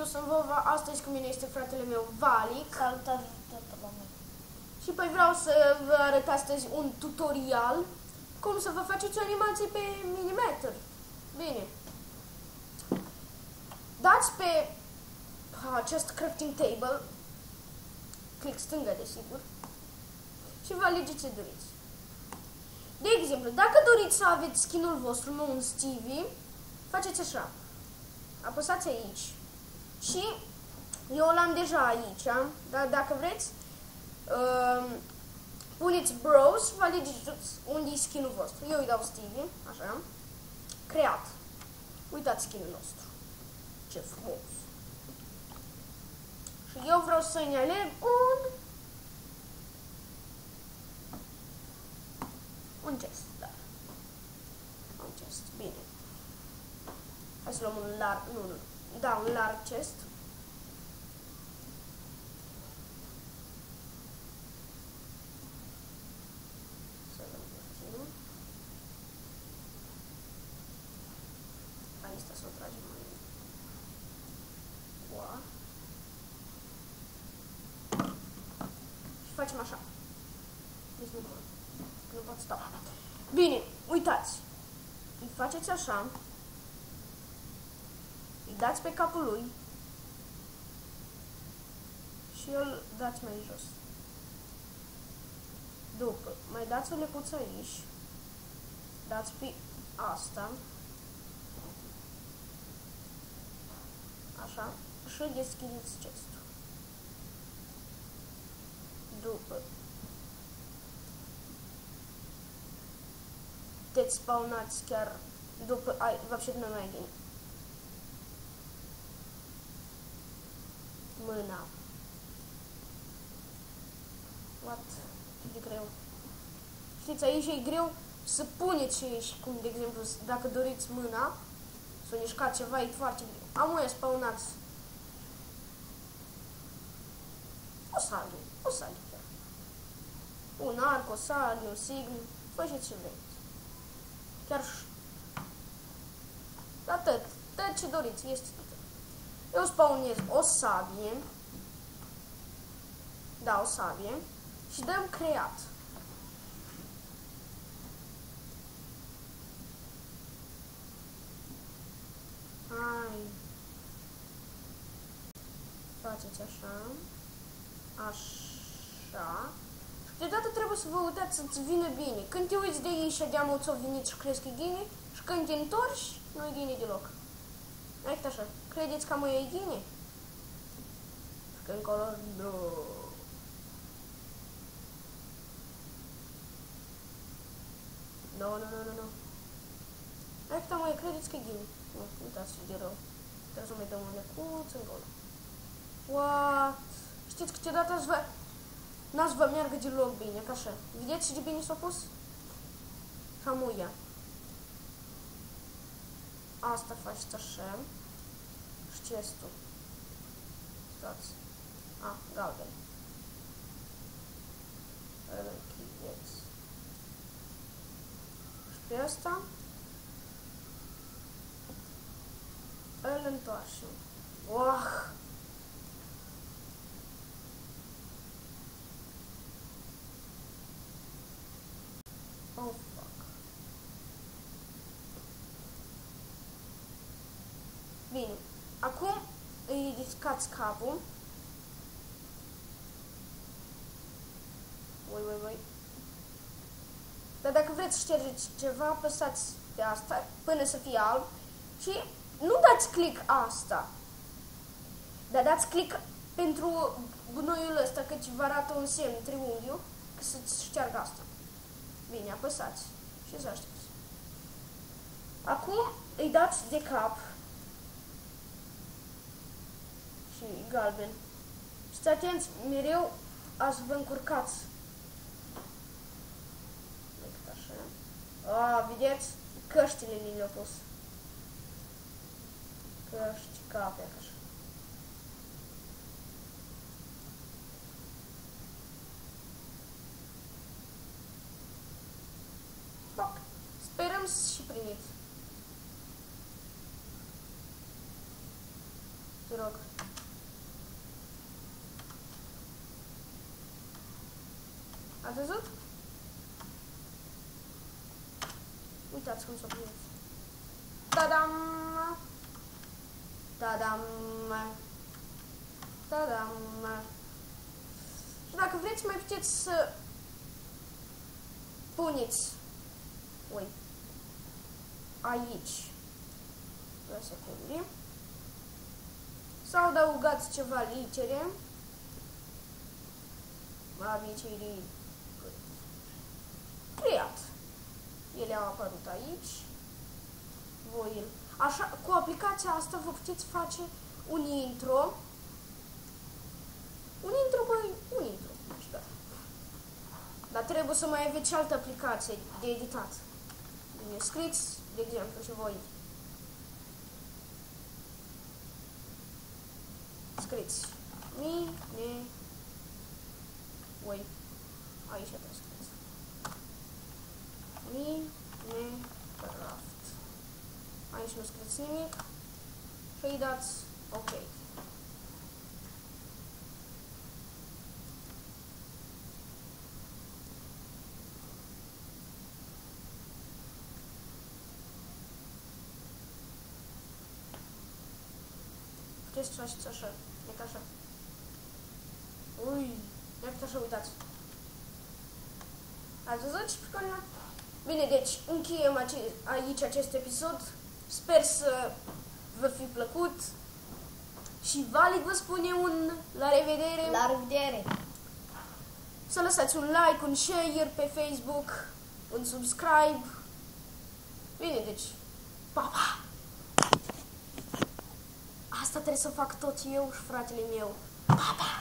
eu sunt Vova, astăzi cu mine este fratele meu Valic. Salutare toată lumea. Și păi vreau să vă arăt astăzi un tutorial cum să vă faceți o animație pe milimetri. Bine. Dați pe acest crafting table, click stânga desigur, și vă alegeți ce doriți. De exemplu, dacă doriți să aveți skin-ul vostru, nu un Stevie, faceți așa. Apăsați aici și eu l-am deja aici, dar dacă vreți, puneți browse, vă alegeți unde e skin-ul vostru. Eu îi dau Stevie, așa, creat. Uitați skin-ul nostru. Ce frumos! Și eu vreau să-i aleg un chest, da. Un chest, bine. Hai să luăm un larg, nu, da, un larg chest. Să luăm puțin. Asta să o tragem mai wow. Și facem așa. Deci nu pot sta. Bine, uitați. Îi faceți așa. Îi dați pe capul lui și îl dați mai jos. După, mai dați o lecuță aici, dați pe asta, așa, și deschideți chestul. După, te spawnați chiar după, вообще nu mai bine. Mâna. What? E greu. Știți, aici e greu să puneți și cum, de exemplu, dacă doriți mâna, să o mișcați ceva, e foarte greu. Amuia spawnați o sabie chiar. Un arc, o sabie, un sign, faceți ce vreți. Chiar și atât ce doriți, este tot. Eu spawnez o sabie, da, o sabie, și dăm creat. Hai. Faceți așa, așa. Și deodată trebuie să vă uitați să-ți vină bine. Când te uiți de ei și de-amul ți-o venit și crezi că e gine, și când te întorci, nu e gine deloc. Aici așa. Credeți că mă e gine? Și că încolo, nu. Nu. Aici mă credeți că e gine. Nu, uitați de rău. Trebuie să mai dăm un lecuț încolo. What? Știți, câteodată n-ați vă meargă deloc bine, ca așa. Vedeți ce de bine s-a pus? Hamuia. Asta faceți așa. Și chestul. Stați. Galben. Îl închideți. Și pe ăsta îl întoarcem. Oh! Oh, fuck. Bine. Acum îi riscați capul. Voi. Dar dacă vreți să ștergeți ceva, apăsați pe asta până să fie alb și nu dați click asta. Dar dați click pentru gunoiul ăsta, căci vă arată un semn triunghiul, că să-ți șteargă asta. Bine, apăsați și să aștepți. Acum îi dați de cap și galben. Știți atenți, mereu ați vă încurcați. Decât așa. Vedeți? Căștile le-au pus. Căști, cape, așa. Sperăm și primiți. Te rog. Ați văzut? Uitați cum s-a prins. Tadam! Tadam! Tadam! Și dacă vreți, mai puteți să puneți aici 2 secunde. Sau adăugați ceva litere. Obicei creat. Ele au apărut aici. Voi, așa, cu aplicația asta vă puteți face un intro. Un intro, dar trebuie să mai aveți și altă aplicație de editat. Scriți, de exemplu, și voi. Scriți. Aici trebuie scris. Minecraft. Aici nu scriți nimic. Și îi dați OK. Puteți să faceți așa. E ca așa. Ui, e așa, uitați. Ați văzut ce picolina? Bine, deci încheiem aici acest episod. Sper să vă fi plăcut. Și Vali vă spune un la revedere. La revedere! Să lăsați un like, un share pe Facebook, un subscribe. Bine, deci, pa! Asta trebuie să fac tot eu și fratele meu. Pa!